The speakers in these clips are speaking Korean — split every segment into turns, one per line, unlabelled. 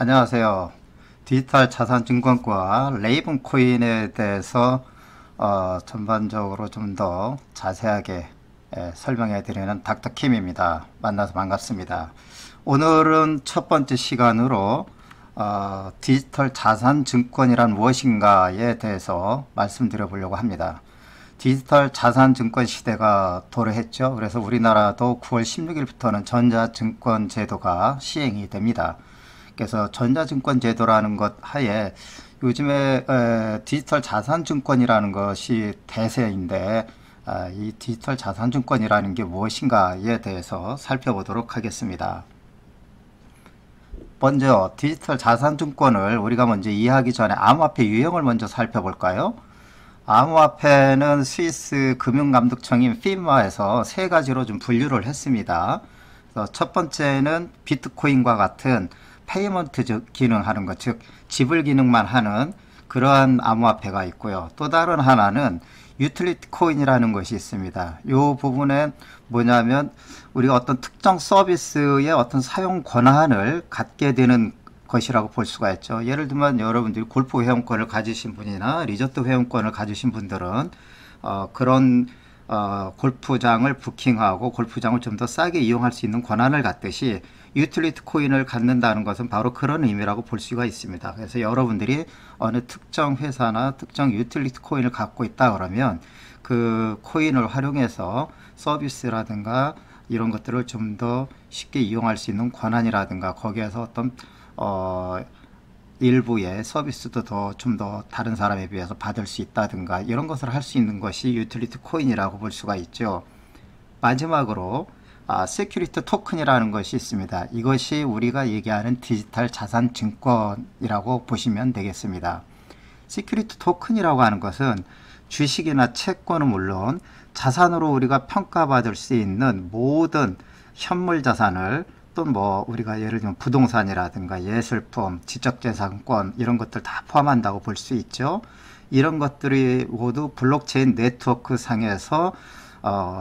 안녕하세요. 디지털 자산 증권과 레이븐 코인에 대해서 전반적으로 좀 더 자세하게 설명해 드리는 닥터 킴입니다. 만나서 반갑습니다. 오늘은 첫 번째 시간으로 디지털 자산 증권이란 무엇인가에 대해서 말씀드려 보려고 합니다. 디지털 자산 증권 시대가 도래했죠. 그래서 우리나라도 9월 16일부터는 전자증권 제도가 시행이 됩니다. 그래서 전자증권 제도라는 것 하에 요즘에 디지털 자산증권이라는 것이 대세인데 이 디지털 자산증권이라는 게 무엇인가에 대해서 살펴보도록 하겠습니다. 먼저 디지털 자산증권을 우리가 먼저 이해하기 전에 암호화폐 유형을 먼저 살펴볼까요? 암호화폐는 스위스 금융감독청인 FINMA에서 세 가지로 좀 분류를 했습니다. 그래서 첫 번째는 비트코인과 같은 페이먼트 기능하는 것, 즉 지불 기능만 하는 그러한 암호화폐가 있고요. 또 다른 하나는 유틸리티 코인이라는 것이 있습니다. 이 부분은 뭐냐면 우리가 어떤 특정 서비스의 어떤 사용 권한을 갖게 되는 것이라고 볼 수가 있죠. 예를 들면 여러분들이 골프 회원권을 가지신 분이나 리조트 회원권을 가지신 분들은 그런 골프장을 부킹하고 골프장을 좀 더 싸게 이용할 수 있는 권한을 갖듯이 유틸리티 코인을 갖는다는 것은 바로 그런 의미라고 볼 수가 있습니다. 그래서 여러분들이 어느 특정 회사나 특정 유틸리티 코인을 갖고 있다 그러면 그 코인을 활용해서 서비스라든가 이런 것들을 좀 더 쉽게 이용할 수 있는 권한이라든가 거기에서 어떤 일부의 서비스도 좀 더 다른 사람에 비해서 받을 수 있다든가 이런 것을 할 수 있는 것이 유틸리티 코인이라고 볼 수가 있죠. 마지막으로 세큐리티 토큰이라는 것이 있습니다. 이것이 우리가 얘기하는 디지털 자산 증권이라고 보시면 되겠습니다. 세큐리티 토큰이라고 하는 것은 주식이나 채권은 물론 자산으로 우리가 평가받을 수 있는 모든 현물 자산을 또 뭐 우리가 예를 들면 부동산이라든가 예술품, 지적재산권 이런 것들 다 포함한다고 볼 수 있죠. 이런 것들이 모두 블록체인 네트워크 상에서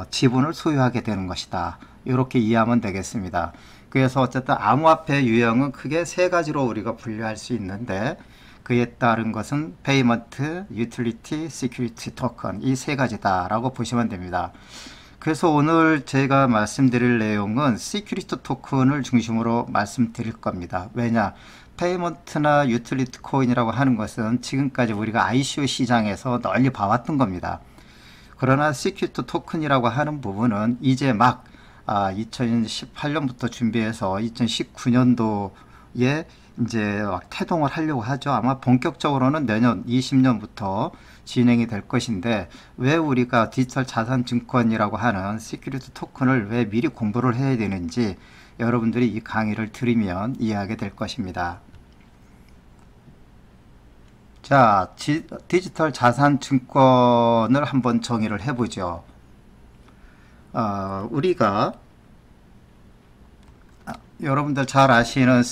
지분을 소유하게 되는 것이다. 이렇게 이해하면 되겠습니다. 그래서 어쨌든 암호화폐 유형은 크게 세 가지로 우리가 분류할 수 있는데 그에 따른 것은 페이먼트, 유틸리티, 시큐리티 토큰 이 세 가지다라고 보시면 됩니다. 그래서 오늘 제가 말씀드릴 내용은 시큐리티 토큰을 중심으로 말씀드릴 겁니다. 왜냐? 페이먼트나 유틸리티 코인이라고 하는 것은 지금까지 우리가 ICO 시장에서 널리 봐왔던 겁니다. 그러나 시큐리티 토큰이라고 하는 부분은 이제 막 2018년부터 준비해서 2019년도에 이제 막 태동을 하려고 하죠. 아마 본격적으로는 내년 20년부터 진행이 될 것인데 왜 우리가 디지털 자산 증권이라고 하는 시큐리티 토큰을 왜 미리 공부를 해야 되는지 여러분들이 이 강의를 들으면 이해하게 될 것입니다. 자, 디지털 자산 증권을 한번 정의를 해보죠. 우리가 여러분들 잘 아시는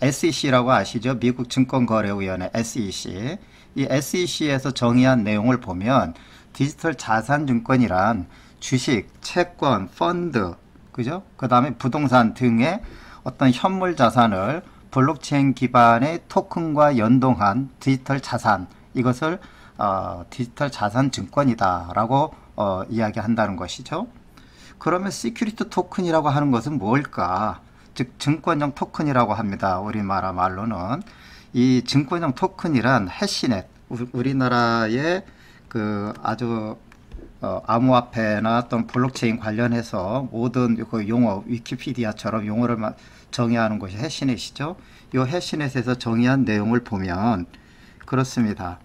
SEC라고 아시죠? 미국 증권거래위원회 SEC. 이 SEC에서 정의한 내용을 보면 디지털 자산 증권이란 주식, 채권, 펀드, 그죠? 그 다음에 부동산 등의 어떤 현물 자산을 블록체인 기반의 토큰과 연동한 디지털 자산, 이것을 디지털 자산 증권이다 라고 이야기한다는 것이죠. 그러면 시큐리티 토큰이라고 하는 것은 뭘까? 즉 증권형 토큰이라고 합니다. 우리나라 말로는. 이 증권형 토큰이란 해시넷, 우리나라의 그 아주 암호화폐나 또는 블록체인 관련해서 모든 그 용어, 위키피디아처럼 용어를 정의하는 것이 해시넷이죠. 이 해시넷에서 정의한 내용을 보면 그렇습니다.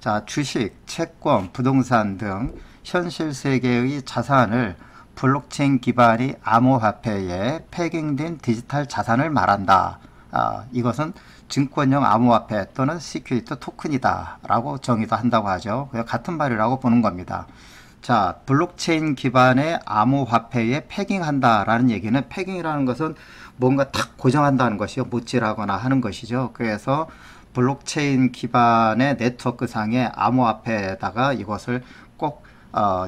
자, 주식, 채권, 부동산 등 현실 세계의 자산을 블록체인 기반의 암호화폐에 패깅된 디지털 자산을 말한다. 이것은 증권형 암호화폐 또는 시큐리티 토큰이다 라고 정의도 한다고 하죠. 같은 말이라고 보는 겁니다. 자, 블록체인 기반의 암호화폐에 패깅한다 라는 얘기는, 패깅이라는 것은 뭔가 탁 고정한다는 것이요, 못질하거나 하는 것이죠. 그래서 블록체인 기반의 네트워크 상의 암호화폐에다가 이것을 꼭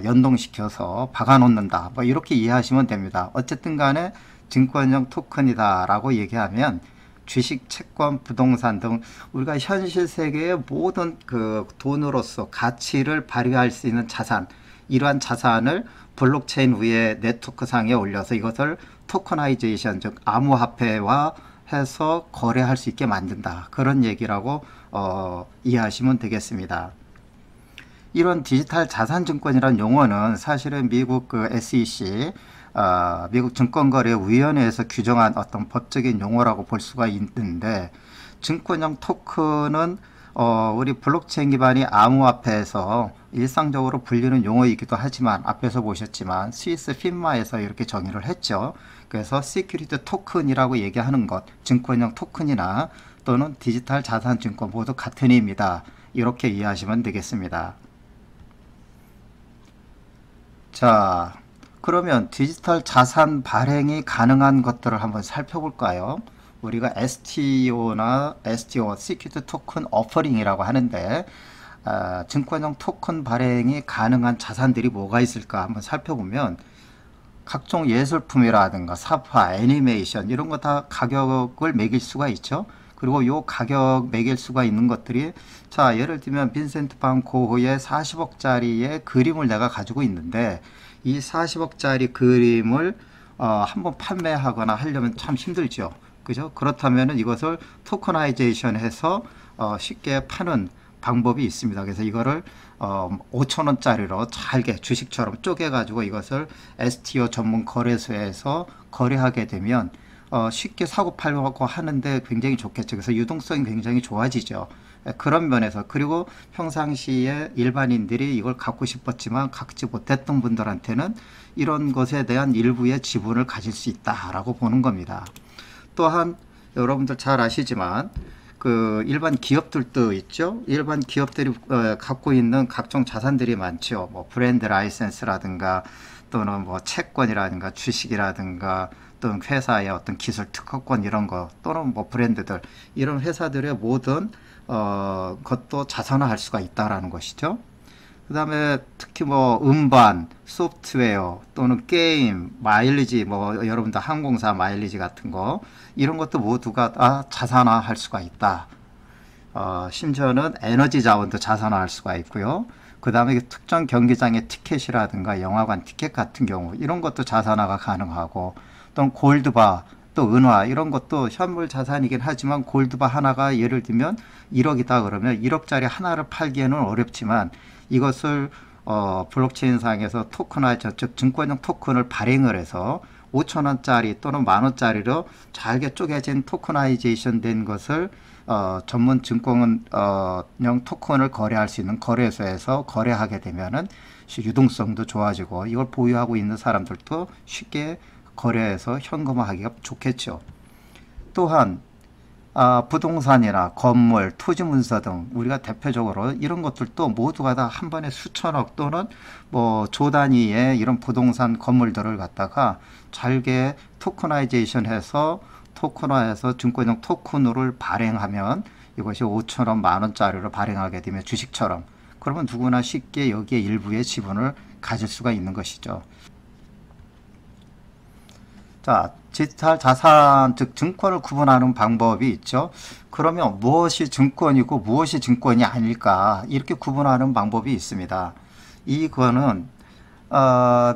연동시켜서 박아놓는다, 뭐 이렇게 이해하시면 됩니다. 어쨌든 간에 증권형 토큰이다 라고 얘기하면 주식, 채권, 부동산 등 우리가 현실 세계의 모든 그 돈으로서 가치를 발휘할 수 있는 자산, 이러한 자산을 블록체인 위에 네트워크상에 올려서 이것을 토커나이제이션, 즉 암호화폐화 해서 거래할 수 있게 만든다. 그런 얘기라고 이해하시면 되겠습니다. 이런 디지털 자산증권이라는 용어는 사실은 미국 그 SEC, 미국 증권거래위원회에서 규정한 어떤 법적인 용어라고 볼 수가 있는데, 증권형 토큰은 우리 블록체인 기반의 암호화폐에서 일상적으로 불리는 용어이기도 하지만, 앞에서 보셨지만 스위스 핀마에서 이렇게 정의를 했죠. 그래서 시큐리티 토큰이라고 얘기하는 것, 증권형 토큰이나 또는 디지털 자산 증권 모두 같은 의미입니다. 이렇게 이해하시면 되겠습니다. 자, 그러면 디지털 자산 발행이 가능한 것들을 한번 살펴볼까요? 우리가 STO나 STO, 시큐리티 토큰 오퍼링이라고 하는데, 증권형 토큰 발행이 가능한 자산들이 뭐가 있을까 한번 살펴보면, 각종 예술품이라든가 사파, 애니메이션 이런 거 다 가격을 매길 수가 있죠. 그리고 요 가격 매길 수가 있는 것들이, 자, 예를 들면 빈센트 반 고흐의 40억짜리의 그림을 내가 가지고 있는데, 이 40억짜리 그림을 한번 판매하거나 하려면 참 힘들죠. 그죠? 그렇다면 이것을 토커나이제이션 해서 쉽게 파는 방법이 있습니다. 그래서 이거를 5,000원짜리로 잘게 주식처럼 쪼개가지고 이것을 STO 전문 거래소에서 거래하게 되면 쉽게 사고 팔고 하는데 굉장히 좋겠죠. 그래서 유동성이 굉장히 좋아지죠. 그런 면에서, 그리고 평상시에 일반인들이 이걸 갖고 싶었지만 갖지 못했던 분들한테는 이런 것에 대한 일부의 지분을 가질 수 있다라고 보는 겁니다. 또한 여러분들 잘 아시지만 그 일반 기업들도 있죠. 일반 기업들이 갖고 있는 각종 자산들이 많죠. 뭐 브랜드 라이센스라든가 또는 뭐 채권이라든가 주식이라든가 또는 회사의 어떤 기술 특허권 이런 거, 또는 뭐 브랜드들, 이런 회사들의 모든 것도 자산화할 수가 있다라는 것이죠. 그 다음에 특히 뭐 음반, 소프트웨어 또는 게임, 마일리지, 뭐 여러분들 항공사 마일리지 같은 거, 이런 것도 모두가 다 자산화할 수가 있다. 심지어는 에너지 자원도 자산화할 수가 있고요. 그 다음에 특정 경기장의 티켓이라든가 영화관 티켓 같은 경우, 이런 것도 자산화가 가능하고, 또는 골드바, 또 은화, 이런 것도 현물 자산이긴 하지만 골드바 하나가 예를 들면 1억이다 그러면 1억짜리 하나를 팔기에는 어렵지만, 이것을 블록체인 상에서 토큰화이저, 즉 증권형 토큰을 발행을 해서 5,000원짜리 또는 만원짜리로 잘게 쪼개진 토큰화이제이션 된 것을 전문 증권형 토큰을 거래할 수 있는 거래소에서 거래하게 되면은 유동성도 좋아지고, 이걸 보유하고 있는 사람들도 쉽게 거래해서 현금화하기가 좋겠죠. 또한 부동산이나 건물, 토지문서 등 우리가 대표적으로 이런 것들도 모두가 다 한 번에 수천억 또는 뭐 조 단위의 이런 부동산 건물들을 갖다가 잘게 토커나이제이션 해서 토큰화해서 증권형 토큰을 발행하면, 이것이 5,000원, 만원짜리로 발행하게 되면 주식처럼, 그러면 누구나 쉽게 여기에 일부의 지분을 가질 수가 있는 것이죠. 자, 디지털 자산, 즉 증권을 구분하는 방법이 있죠. 그러면 무엇이 증권이고 무엇이 증권이 아닐까, 이렇게 구분하는 방법이 있습니다. 이거는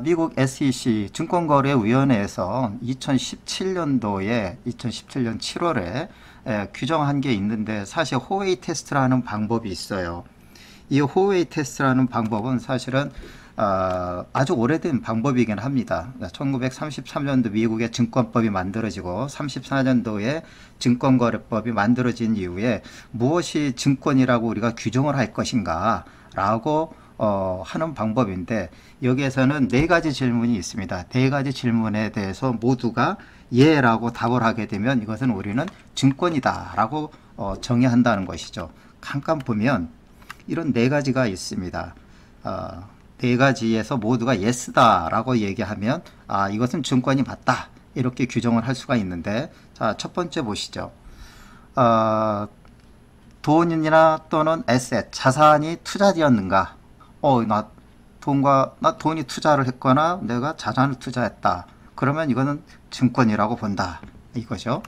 미국 SEC 증권거래위원회에서 2017년도에 2017년 7월에 규정한 게 있는데, 사실 호웨이 테스트라는 방법이 있어요. 이 호웨이 테스트라는 방법은 사실은 아주 오래된 방법이긴 합니다. 1933년도 미국의 증권법이 만들어지고 34년도에 증권거래법이 만들어진 이후에 무엇이 증권이라고 우리가 규정을 할 것인가 라고 하는 방법인데, 여기에서는 네 가지 질문이 있습니다. 네 가지 질문에 대해서 모두가 예라고 답을 하게 되면 이것은 우리는 증권이다 라고 정의한다는 것이죠. 잠깐 보면 이런 네 가지가 있습니다. 네 가지에서 모두가 예스다 라고 얘기하면 이것은 증권이 맞다, 이렇게 규정을 할 수가 있는데, 자, 첫 번째 보시죠. 돈이나 또는 에셋, 자산이 투자되었는가? 나 돈이 투자를 했거나 내가 자산을 투자했다. 그러면 이거는 증권이라고 본다. 이거죠.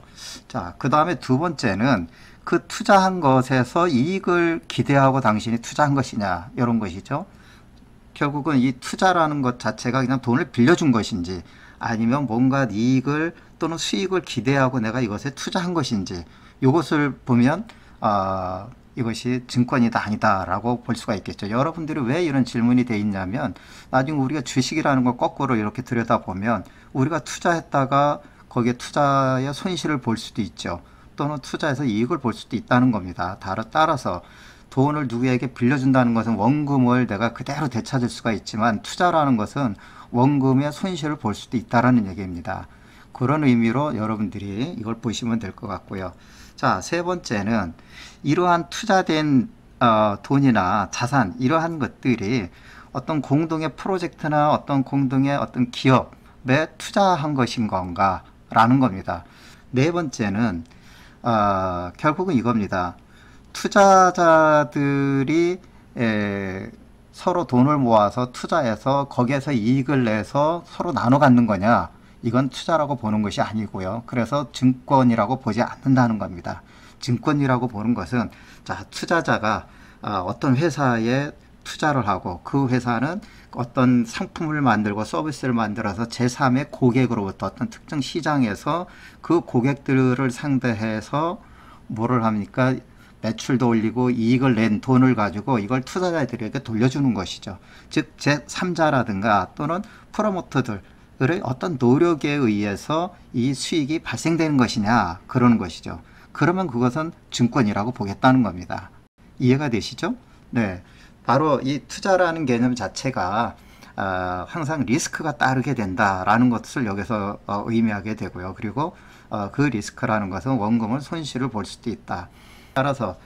자, 그 다음에 두 번째는 그 투자한 것에서 이익을 기대하고 당신이 투자한 것이냐, 이런 것이죠. 결국은 이 투자라는 것 자체가 그냥 돈을 빌려준 것인지 아니면 뭔가 이익을 또는 수익을 기대하고 내가 이것에 투자한 것인지, 이것을 보면 이것이 증권이다 아니다 라고 볼 수가 있겠죠. 여러분들이 왜 이런 질문이 돼 있냐면, 나중에 우리가 주식이라는 걸 거꾸로 이렇게 들여다보면 우리가 투자했다가 거기에 투자의 손실을 볼 수도 있죠. 또는 투자해서 이익을 볼 수도 있다는 겁니다. 따라서 돈을 누구에게 빌려준다는 것은 원금을 내가 그대로 되찾을 수가 있지만, 투자라는 것은 원금의 손실을 볼 수도 있다는 얘기입니다. 그런 의미로 여러분들이 이걸 보시면 될 것 같고요. 자, 세 번째는 이러한 투자된 돈이나 자산, 이러한 것들이 어떤 공동의 프로젝트나 어떤 공동의 어떤 기업에 투자한 것인 건가 라는 겁니다. 네 번째는 결국은 이겁니다. 투자자들이 서로 돈을 모아서 투자해서 거기에서 이익을 내서 서로 나눠 갖는 거냐, 이건 투자라고 보는 것이 아니고요. 그래서 증권이라고 보지 않는다는 겁니다. 증권이라고 보는 것은, 자, 투자자가 어떤 회사에 투자를 하고 그 회사는 어떤 상품을 만들고 서비스를 만들어서 제3의 고객으로부터 어떤 특정 시장에서 그 고객들을 상대해서 뭐를 합니까? 매출도 올리고 이익을 낸 돈을 가지고 이걸 투자자들에게 돌려주는 것이죠. 즉 제3자라든가 또는 프로모터들의 어떤 노력에 의해서 이 수익이 발생되는 것이냐, 그러는 것이죠. 그러면 그것은 증권이라고 보겠다는 겁니다. 이해가 되시죠? 네, 바로 이 투자라는 개념 자체가 항상 리스크가 따르게 된다라는 것을 여기서 의미하게 되고요. 그리고 그 리스크라는 것은 원금을 손실을 볼 수도 있다. 따라서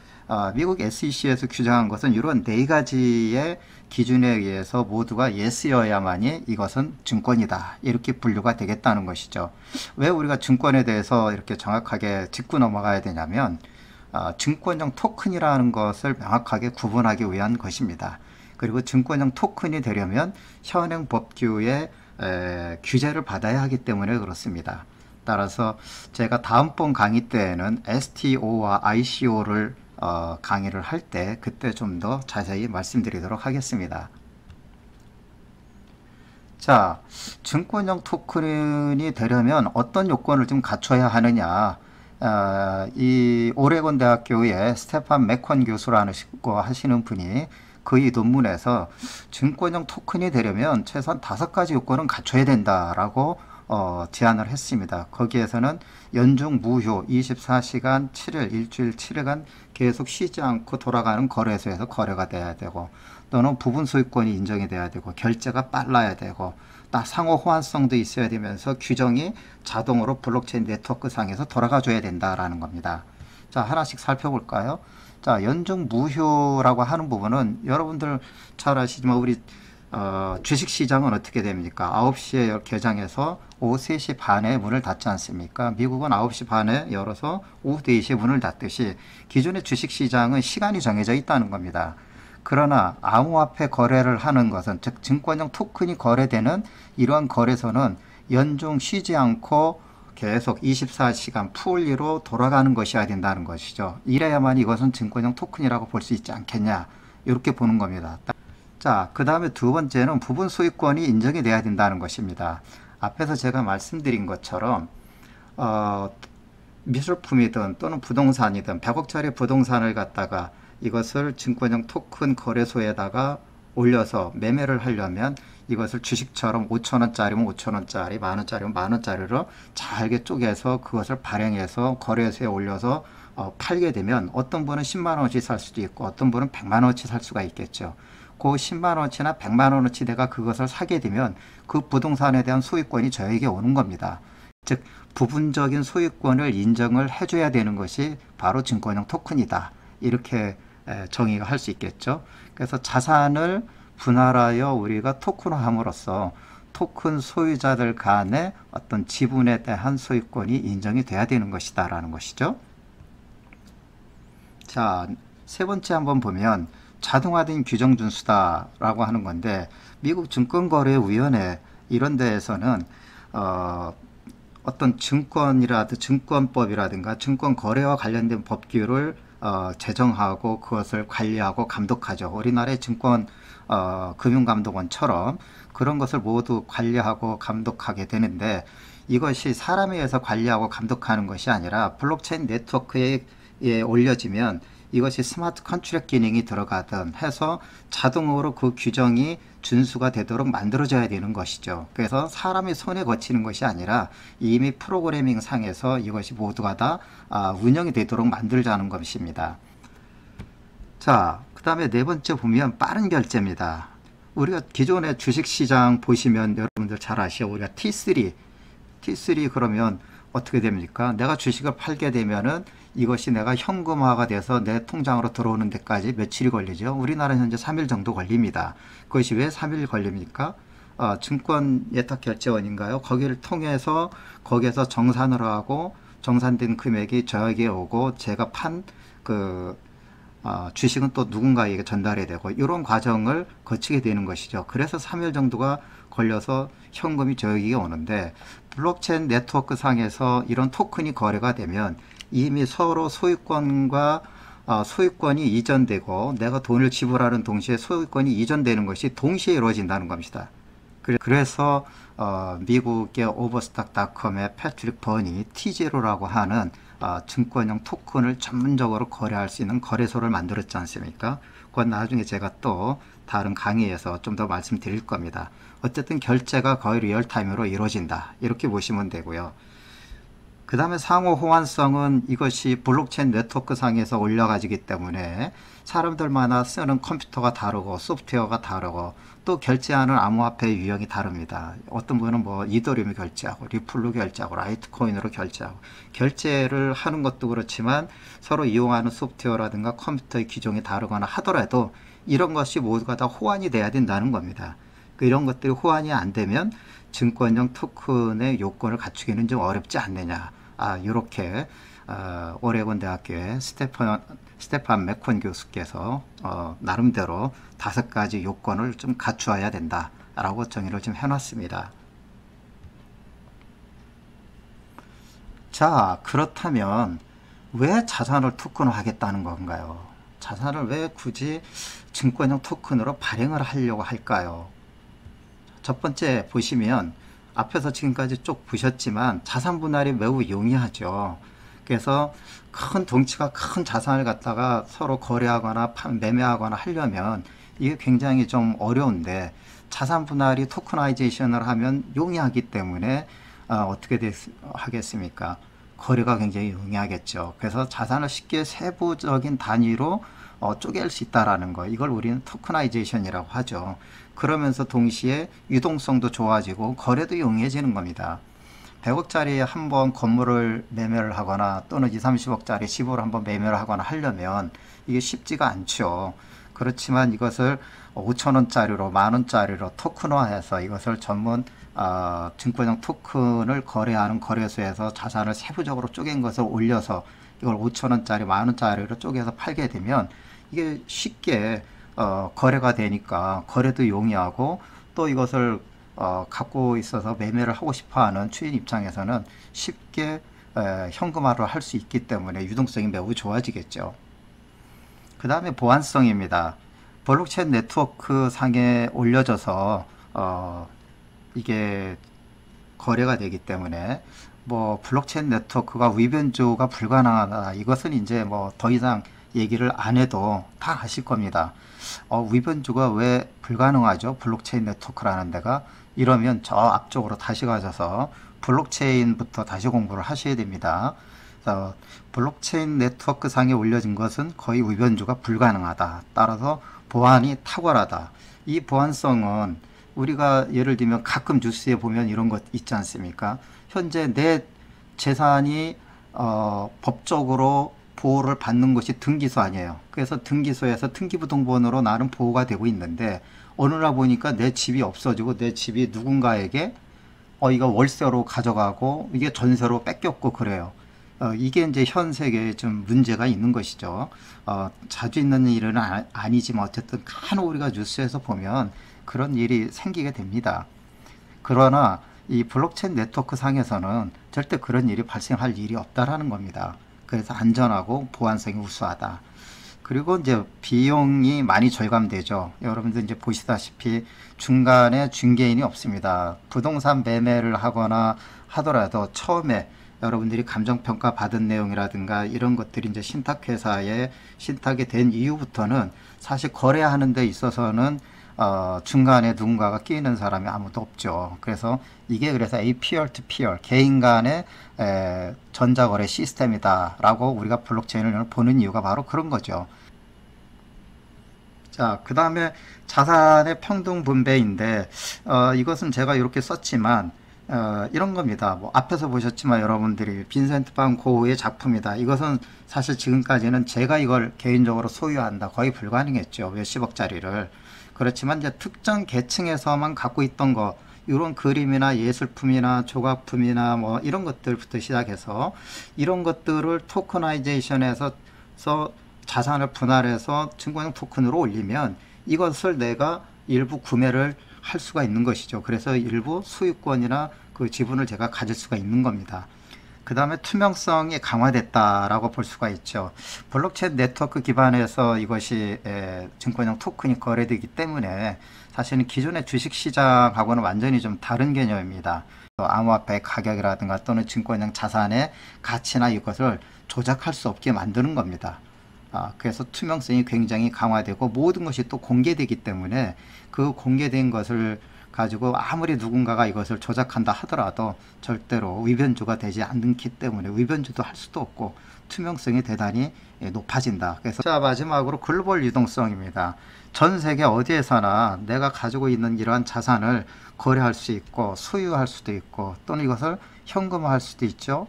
미국 SEC에서 규정한 것은 이런 네 가지의 기준에 의해서 모두가 예스여야만이 이것은 증권이다, 이렇게 분류가 되겠다는 것이죠. 왜 우리가 증권에 대해서 이렇게 정확하게 짚고 넘어가야 되냐면, 증권형 토큰이라는 것을 명확하게 구분하기 위한 것입니다. 그리고 증권형 토큰이 되려면 현행 법규의 규제를 받아야 하기 때문에 그렇습니다. 따라서 제가 다음번 강의 때에는 STO와 ICO를 강의를 할 때 그때 좀 더 자세히 말씀드리도록 하겠습니다. 자, 증권형 토큰이 되려면 어떤 요건을 좀 갖춰야 하느냐, 이 오레곤 대학교의 스테판 맥컨 교수라는 하시는 분이 그의 논문에서 증권형 토큰이 되려면 최소한 5가지 요건은 갖춰야 된다라고 제안을 했습니다. 거기에서는 연중 무휴 24시간 7일 일주일 7일간 계속 쉬지 않고 돌아가는 거래소에서 거래가 돼야 되고, 또는 부분 소유권이 인정이 돼야 되고, 결제가 빨라야 되고, 상호 호환성도 있어야 되면서 규정이 자동으로 블록체인 네트워크 상에서 돌아가 줘야 된다라는 겁니다. 자, 하나씩 살펴볼까요? 자, 연중 무휴라고 하는 부분은 여러분들 잘 아시지만 우리 주식시장은 어떻게 됩니까? 9시에 개장해서 오후 3시 반에 문을 닫지 않습니까? 미국은 9시 반에 열어서 오후 4시에 문을 닫듯이 기존의 주식시장은 시간이 정해져 있다는 겁니다. 그러나 암호화폐 거래를 하는 것은, 즉 증권형 토큰이 거래되는 이러한 거래소는 연중 쉬지 않고 계속 24시간 풀리로 돌아가는 것이어야 된다는 것이죠. 이래야만 이것은 증권형 토큰이라고 볼 수 있지 않겠냐, 이렇게 보는 겁니다. 자, 그 다음에 두 번째는 부분 소유권이 인정이 돼야 된다는 것입니다. 앞에서 제가 말씀드린 것처럼 미술품이든 또는 부동산이든 100억짜리 부동산을 갖다가 이것을 증권형 토큰 거래소에다가 올려서 매매를 하려면 이것을 주식처럼 5천원짜리면 5천원짜리, 만원짜리면 만원짜리로 잘게 쪼개서 그것을 발행해서 거래소에 올려서 팔게 되면 어떤 분은 10만원어치 살 수도 있고 어떤 분은 100만원어치 살 수가 있겠죠. 그 10만원어치나 100만원어치 내가 그것을 사게 되면 그 부동산에 대한 소유권이 저에게 오는 겁니다. 즉 부분적인 소유권을 인정을 해줘야 되는 것이 바로 증권형 토큰이다, 이렇게 정의가 할 수 있겠죠. 그래서 자산을 분할하여 우리가 토큰화함으로써 토큰 소유자들 간의 어떤 지분에 대한 소유권이 인정이 돼야 되는 것이다 라는 것이죠. 자, 세 번째 한번 보면 자동화된 규정 준수다라고 하는 건데, 미국 증권거래위원회 이런 데에서는 어떤 증권법이라든가 증권 거래와 관련된 법규를 제정하고 그것을 관리하고 감독하죠. 우리나라의 증권 금융감독원처럼 그런 것을 모두 관리하고 감독하게 되는데, 이것이 사람에 의해서 관리하고 감독하는 것이 아니라 블록체인 네트워크에 올려지면 이것이 스마트 컨트랙 기능이 들어가든 해서 자동으로 그 규정이 준수가 되도록 만들어져야 되는 것이죠. 그래서 사람의 손에 거치는 것이 아니라 이미 프로그래밍 상에서 이것이 모두가 다 운영이 되도록 만들자는 것입니다. 자, 그 다음에 네 번째 보면 빠른 결제입니다. 우리가 기존의 주식시장 보시면 여러분들 잘 아시죠? 우리가 T3 그러면 어떻게 됩니까? 내가 주식을 팔게 되면은 이것이 내가 현금화가 돼서 내 통장으로 들어오는 데까지 며칠이 걸리죠. 우리나라는 현재 3일 정도 걸립니다. 그것이 왜 3일 걸립니까? 증권 예탁결제원인가요? 거기를 통해서 거기에서 정산을 하고 정산된 금액이 저에게 오고 제가 판 주식은 또 누군가에게 전달해야 되고 이런 과정을 거치게 되는 것이죠. 그래서 3일 정도가 걸려서 현금이 저에게 오는데, 블록체인 네트워크 상에서 이런 토큰이 거래가 되면 이미 서로 소유권과 소유권이 이전되고 내가 돈을 지불하는 동시에 소유권이 이전되는 것이 동시에 이루어진다는 겁니다. 그래서 미국의 오버스탁닷컴의 패트릭 버니 T0라고 하는 증권형 토큰을 전문적으로 거래할 수 있는 거래소를 만들었지 않습니까? 그건 나중에 제가 또 다른 강의에서 좀 더 말씀드릴 겁니다. 어쨌든 결제가 거의 리얼타임으로 이루어진다, 이렇게 보시면 되고요. 그 다음에 상호 호환성은 이것이 블록체인 네트워크 상에서 올려가지기 때문에 사람들마다 쓰는 컴퓨터가 다르고 소프트웨어가 다르고 또 결제하는 암호화폐 유형이 다릅니다. 어떤 분은 뭐 이더리움 결제하고 리플로 결제하고 라이트코인으로 결제하고, 결제를 하는 것도 그렇지만 서로 이용하는 소프트웨어라든가 컴퓨터의 기종이 다르거나 하더라도 이런 것이 모두가 다 호환이 돼야 된다는 겁니다. 이런 것들이 호환이 안 되면 증권형 토큰의 요건을 갖추기는 좀 어렵지 않느냐. 이렇게 오레곤 대학교의 스테판 맥콘 교수께서 나름대로 5가지 요건을 좀 갖추어야 된다라고 정의를 좀 해놨습니다. 자, 그렇다면 왜 자산을 토큰화하겠다는 건가요? 자산을 왜 굳이 증권형 토큰으로 발행을 하려고 할까요? 첫 번째 보시면 앞에서 지금까지 쭉 보셨지만 자산 분할이 매우 용이하죠. 그래서 큰 덩치가 큰 자산을 갖다가 서로 거래하거나 매매하거나 하려면 이게 굉장히 좀 어려운데, 자산 분할이 토큰화이제이션을 하면 용이하기 때문에 어떻게 하겠습니까? 거래가 굉장히 용이하겠죠. 그래서 자산을 쉽게 세부적인 단위로 쪼갤 수 있다라는 거, 이걸 우리는 토큰화이제이션이라고 하죠. 그러면서 동시에 유동성도 좋아지고 거래도 용이해지는 겁니다. 100억짜리 한번 건물을 매매를 하거나 또는 2, 30억짜리 집을 한번 매매를 하거나 하려면 이게 쉽지가 않죠. 그렇지만 이것을 5천원짜리로 만원짜리로 토큰화해서 이것을 전문 증권형 토큰을 거래하는 거래소에서 자산을 세부적으로 쪼갠 것을 올려서 이걸 5천원짜리 만원짜리로 쪼개서 팔게 되면 이게 쉽게 거래가 되니까 거래도 용이하고, 또 이것을 갖고 있어서 매매를 하고 싶어하는 주인 입장에서는 쉽게 현금화를 할 수 있기 때문에 유동성이 매우 좋아지겠죠. 그 다음에 보안성입니다. 블록체인 네트워크 상에 올려져서 이게 거래가 되기 때문에 뭐 블록체인 네트워크가 위변조가 불가능하다, 이것은 이제 뭐 더 이상 얘기를 안 해도 다 아실 겁니다. 위변조가 왜 불가능하죠? 블록체인 네트워크라는 데가. 이러면 저 앞쪽으로 다시 가셔서 블록체인부터 다시 공부를 하셔야 됩니다. 그래서 블록체인 네트워크 상에 올려진 것은 거의 위변조가 불가능하다. 따라서 보안이 탁월하다. 이 보안성은 우리가 예를 들면 가끔 뉴스에 보면 이런 것 있지 않습니까? 현재 내 재산이 법적으로 보호를 받는 것이 등기소 아니에요. 그래서 등기소에서 등기부등본으로 나는 보호가 되고 있는데 어느 날 보니까 내 집이 없어지고 내 집이 누군가에게 이거 월세로 가져가고 이게 전세로 뺏겼고 그래요. 이게 이제 현 세계에 좀 문제가 있는 것이죠. 자주 있는 일은 아니지만 어쨌든 간혹 우리가 뉴스에서 보면 그런 일이 생기게 됩니다. 그러나 이 블록체인 네트워크 상에서는 절대 그런 일이 발생할 일이 없다라는 겁니다. 그래서 안전하고 보안성이 우수하다. 그리고 이제 비용이 많이 절감되죠. 여러분들 이제 보시다시피 중간에 중개인이 없습니다. 부동산 매매를 하거나 하더라도 처음에 여러분들이 감정평가 받은 내용이라든가 이런 것들이 이제 신탁회사에 신탁이 된 이후부터는 사실 거래하는 데 있어서는 중간에 누군가가 끼이는 사람이 아무도 없죠. 그래서 이게 그래서 peer to peer 개인 간의 전자거래 시스템이다라고 우리가 블록체인을 보는 이유가 바로 그런 거죠. 자, 그 다음에 자산의 평등 분배인데 이것은 제가 이렇게 썼지만 이런 겁니다. 뭐 앞에서 보셨지만 여러분들이 빈센트 반 고흐의 작품이다. 이것은 사실 지금까지는 제가 이걸 개인적으로 소유한다. 거의 불가능했죠. 몇십억짜리를. 그렇지만 이제 특정 계층에서만 갖고 있던 거, 이런 그림이나 예술품이나 조각품이나 뭐 이런 것들부터 시작해서 이런 것들을 토커나이제이션해서 자산을 분할해서 증권형 토큰으로 올리면 이것을 내가 일부 구매를 할 수가 있는 것이죠. 그래서 일부 소유권이나 그 지분을 제가 가질 수가 있는 겁니다. 그 다음에 투명성이 강화됐다라고 볼 수가 있죠. 블록체인 네트워크 기반에서 이것이 증권형 토큰이 거래되기 때문에 사실은 기존의 주식시장하고는 완전히 좀 다른 개념입니다. 암호화폐 가격이라든가 또는 증권형 자산의 가치나 이것을 조작할 수 없게 만드는 겁니다. 그래서 투명성이 굉장히 강화되고 모든 것이 또 공개되기 때문에 그 공개된 것을 가지고 아무리 누군가가 이것을 조작한다 하더라도 절대로 위변조가 되지 않기 때문에 위변조도 할 수도 없고 투명성이 대단히 높아진다. 그래서 자, 마지막으로 글로벌 유동성입니다. 전 세계 어디에서나 내가 가지고 있는 이러한 자산을 거래할 수 있고 소유할 수도 있고 또는 이것을 현금화할 수도 있죠.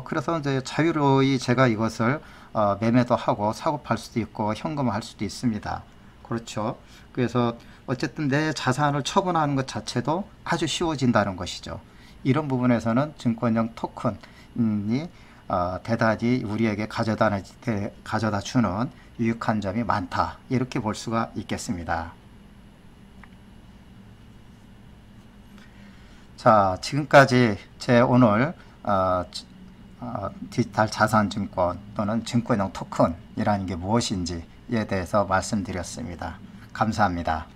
그래서 이제 자유로이 제가 이것을 매매도 하고 사고 팔 수도 있고 현금화할 수도 있습니다. 그렇죠. 그래서 어쨌든 내 자산을 처분하는 것 자체도 아주 쉬워진다는 것이죠. 이런 부분에서는 증권형 토큰이 대단히 우리에게 가져다 주는 유익한 점이 많다. 이렇게 볼 수가 있겠습니다. 자, 지금까지 제 오늘 디지털 자산증권 또는 증권형 토큰이라는 게 무엇인지에 대해서 말씀드렸습니다. 감사합니다.